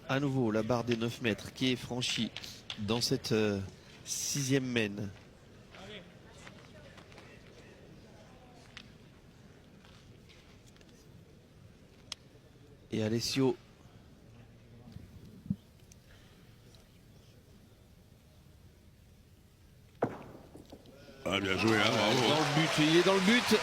À nouveau, la barre des 9 mètres qui est franchie dans cette sixième mène. Et Alessio. Ah, bien joué, hein, bravo. Dans le but, il est dans le but.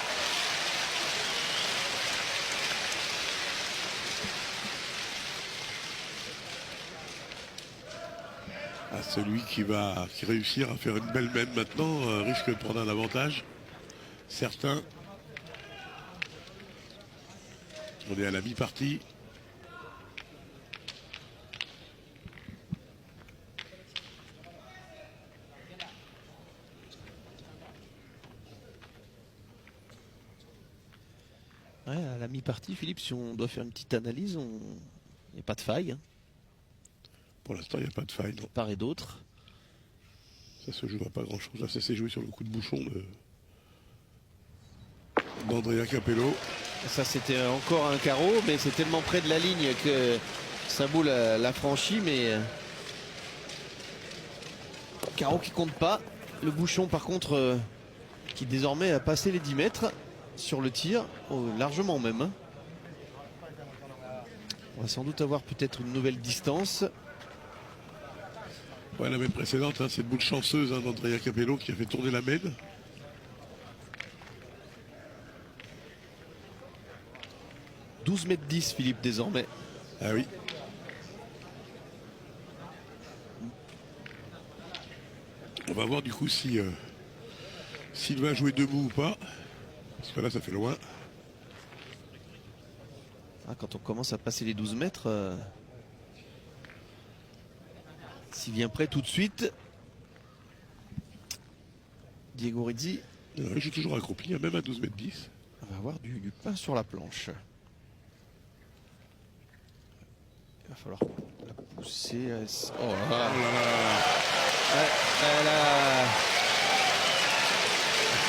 Ah, celui qui réussir à faire une belle mène maintenant risque de prendre un avantage. Certains. On est à la mi-partie. Ouais, à la mi-partie, Philippe, si on doit faire une petite analyse, il n'y a pas de faille. Hein. Pour l'instant, il n'y a pas de faille. Non. Part et d'autre. Ça se joue à pas grand-chose. Là, ça s'est joué sur le coup de bouchon d'Andrea Capello. Ça, c'était encore un carreau, mais c'est tellement près de la ligne que Saboul l'a franchi, mais carreau qui compte pas. Le bouchon, par contre, qui désormais a passé les 10 mètres sur le tir, largement même. Hein. On va sans doute avoir peut-être une nouvelle distance. Ouais, la mène précédente, hein, cette boule chanceuse d'Andrea Capello qui a fait tourner la mène. « 12 mètres 10, Philippe, désormais. » Ah oui. On va voir du coup si s'il va jouer debout ou pas. Parce que là, ça fait loin. Ah, quand on commence à passer les 12 mètres, s'il vient prêt tout de suite, Diego Rizzi. Je suis toujours accroupi, même à 12 mètres 10. On va avoir du pain sur la planche. Il va falloir la pousser. Oh là là. Oh là là. Ouais, elle a...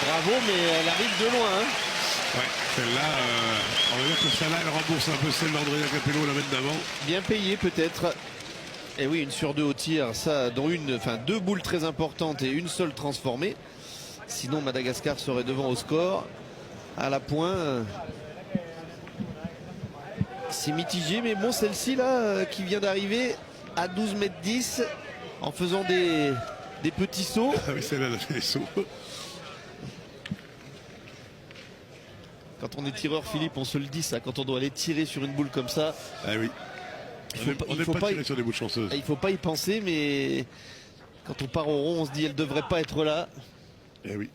Bravo, mais elle arrive de loin. Hein. Ouais, celle-là, on va dire que celle-là, elle rembourse un peu celle d'Andrea Capello la mène d'avant. Bien payé peut-être. Et oui, une sur deux au tir, ça, dont deux boules très importantes et une seule transformée. Sinon, Madagascar serait devant au score. À la pointe, c'est mitigé, mais bon, celle-ci là, qui vient d'arriver à 12 mètres 10, en faisant des petits sauts. Ah oui, celle-là, elle a fait des sauts. Quand on est tireur, Philippe, on se le dit ça, quand on doit aller tirer sur une boule comme ça. Ah oui. On n'aime pas tirer sur des boules chanceuses. Il ne faut pas y penser, mais quand on part au rond, on se dit elle ne devrait pas être là. Eh oui.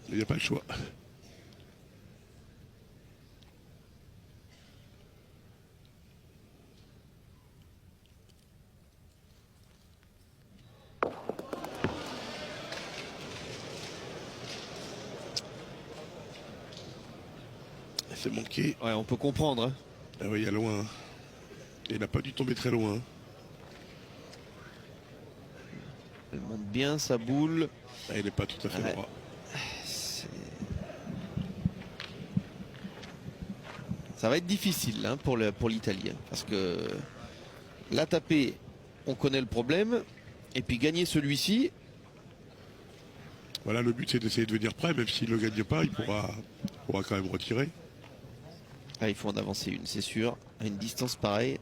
Il n'y a pas le choix. C'est manqué. Ouais, on peut comprendre. Hein. Ah oui, il y a loin. Il n'a pas dû tomber très loin. Elle monte bien sa boule. Ah, il n'est pas tout à fait droit. Ça va être difficile hein, pour l'Italien. Parce que la taper, on connaît le problème. Et puis gagner celui-ci. Voilà, le but c'est d'essayer de venir prêt. Même s'il ne le gagne pas, il pourra quand même retirer. Ah, il faut en avancer une, c'est sûr. À une distance pareille.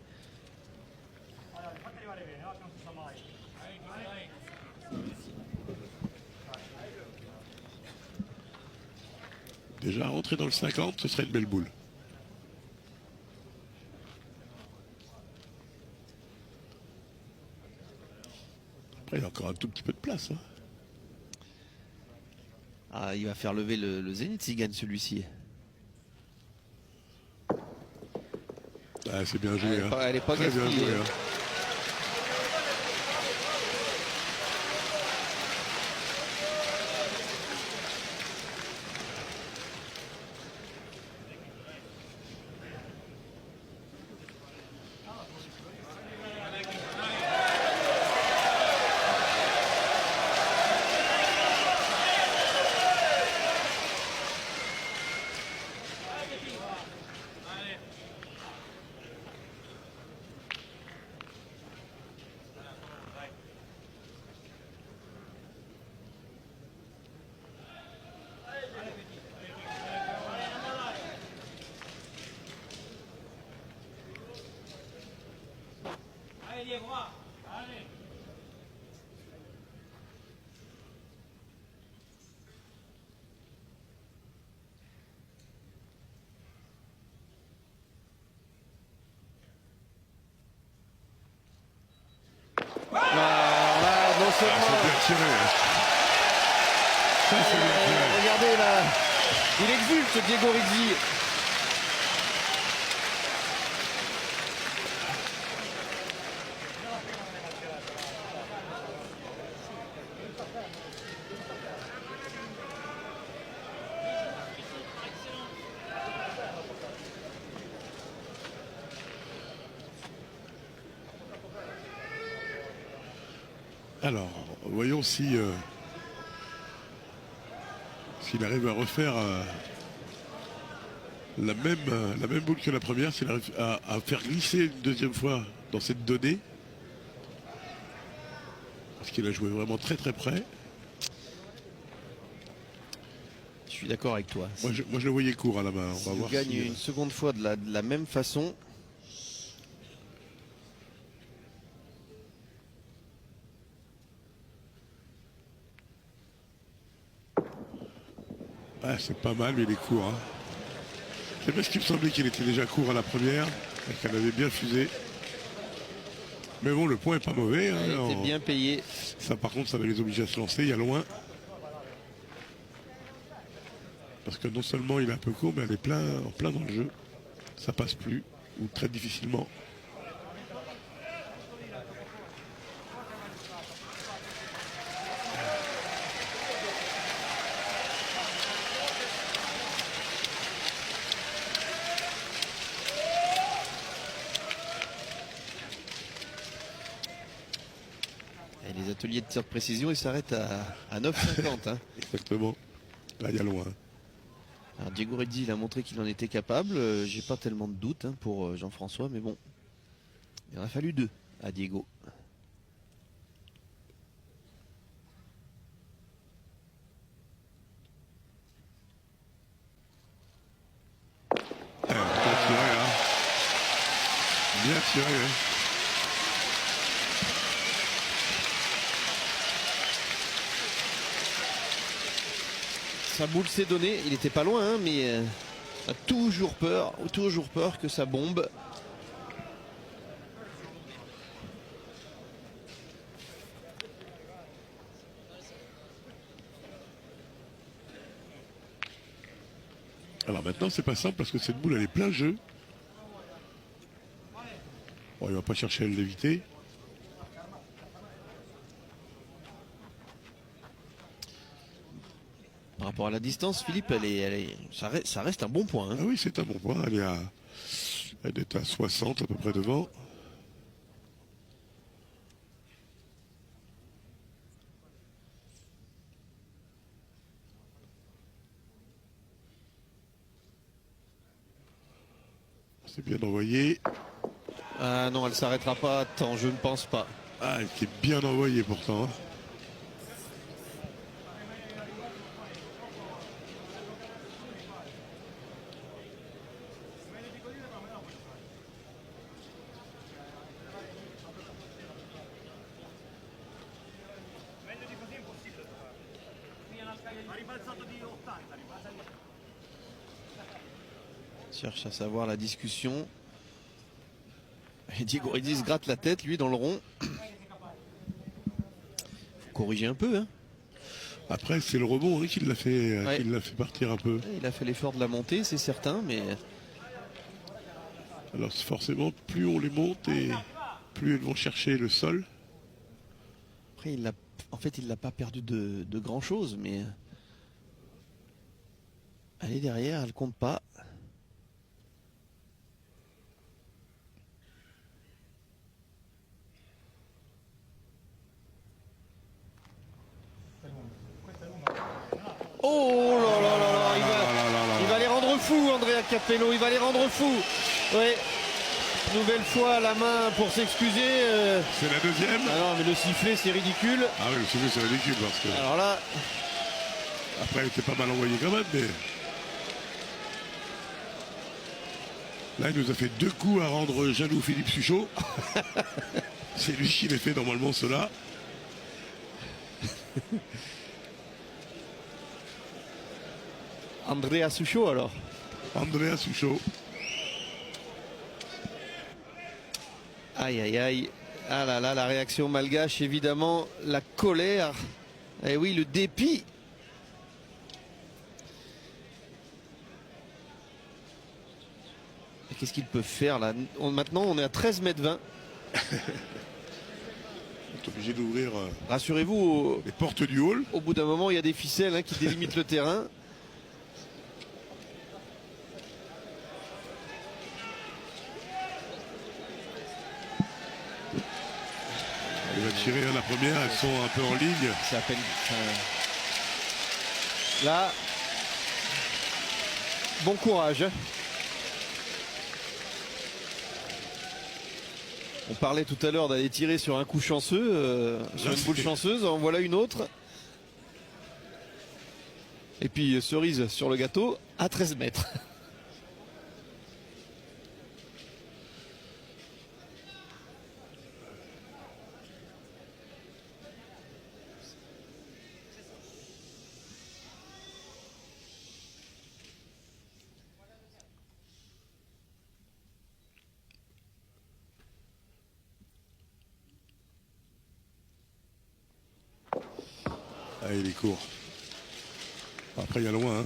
Déjà, rentrer dans le 50, ce serait une belle boule. Après, il y a encore un tout petit peu de place. Hein. Ah, il va faire lever le Zénith s'il gagne celui-ci. Ah, c'est bien joué. Elle n'est pas très bien gaspillée. joué. Hein. seulement. C'est bien tiré. Hein. Ça, c'est bien tiré. Regardez là, il exulte Diego Rizzi. Alors, voyons si s'il arrive à refaire la même boule que la première, s'il arrive à faire glisser une deuxième fois dans cette donnée. Parce qu'il a joué vraiment très très près. Je suis d'accord avec toi. Moi je le voyais court à la main. On va voir gagne si, une seconde fois de la même façon. Ah, c'est pas mal, mais il est court. Hein. C'est parce qu'il me semblait qu'il était déjà court à la première et qu'elle avait bien fusé. Mais bon, le point est pas mauvais. Hein, il était bien payé. Ça, par contre, ça va les obliger à se lancer. Il y a loin. Parce que non seulement il est un peu court, mais elle est en plein dans le jeu. Ça passe plus, ou très difficilement. Et les ateliers de tir de précision, ils s'arrêtent à 9,50. Hein. Exactement. Là, il y a loin. Alors Diego Rizzi, il a montré qu'il en était capable. J'ai pas tellement de doutes hein, pour Jean-François, mais bon, il en a fallu 2 à Diego. Bien tiré, hein. Bien tiré, hein. Sa boule s'est donnée, il était pas loin, hein, mais a toujours peur que ça bombe. Alors maintenant, c'est pas simple parce que cette boule, elle est plein jeu. Bon, il va pas chercher à l'éviter. Par rapport à la distance, Philippe, ça reste un bon point. Hein. Ah oui, c'est un bon point. Elle est à 60 à peu près devant. C'est bien envoyé. Ah non, elle s'arrêtera pas. Attends, je ne pense pas. Ah, elle était bien envoyée pourtant. Hein. Cherche à savoir la discussion. Et Diego Rizzi se gratte la tête, lui, dans le rond. Faut corriger un peu. Hein. Après, c'est le rebond hein, qui l'a fait, Ouais. fait partir un peu. Il a fait l'effort de la montée, c'est certain, mais Alors forcément, plus on les monte et plus elles vont chercher le sol. après, en fait, il l'a pas perdu de grand chose, mais elle est derrière, elle compte pas. Oh là là là là, il va les rendre fous, Andrea Capello, il va les rendre fous. Ouais. Nouvelle fois la main pour s'excuser. C'est la deuxième. Ah non, mais le sifflet, c'est ridicule. Ah oui, le sifflet, c'est ridicule parce que. Alors là. Après, elle était pas mal envoyée quand même, mais. Là, il nous a fait 2 coups à rendre jaloux Philippe Suchot. C'est lui qui les fait normalement cela. Andrea Suchot alors. Andrea Suchot. Aïe aïe aïe. Ah là là, la réaction malgache, évidemment, la colère. Et oui, le dépit. Qu'est-ce qu'ils peuvent faire là? Maintenant, on est à 13 mètres 20. On est obligé d'ouvrir Rassurez-vous, les portes du hall. au bout d'un moment, il y a des ficelles qui délimitent le terrain. Il va tirer la première, elles sont un peu en ligne. C'est à peine. Là, bon courage. On parlait tout à l'heure d'aller tirer sur un coup chanceux, sur une boule chanceuse. En voilà une autre. Et puis cerise sur le gâteau à 13 mètres. Ah, il est court. Après, il y a loin. Hein.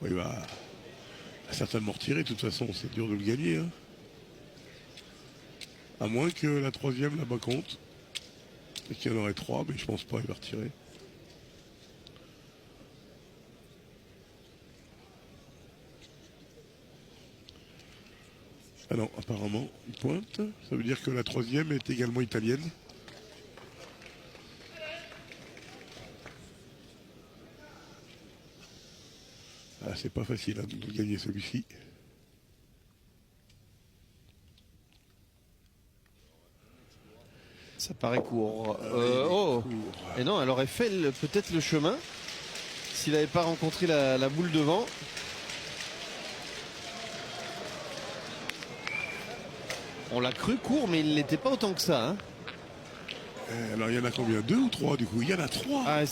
Il va certainement retirer. De toute façon, c'est dur de le gagner. Hein. À moins que la troisième là-bas compte. Et qu'il y en aurait trois, mais je pense pas, il va retirer. Ah non, apparemment, il pointe. Ça veut dire que la troisième est également italienne. Ah, c'est pas facile hein, de gagner celui-ci. Ça paraît court. Oh. Et non, elle aurait fait peut-être le chemin s'il n'avait pas rencontré la boule devant. On l'a cru court, mais il n'était pas autant que ça. Hein. Alors il y en a combien? 2 ou 3 du coup? Il y en a 3. Ah,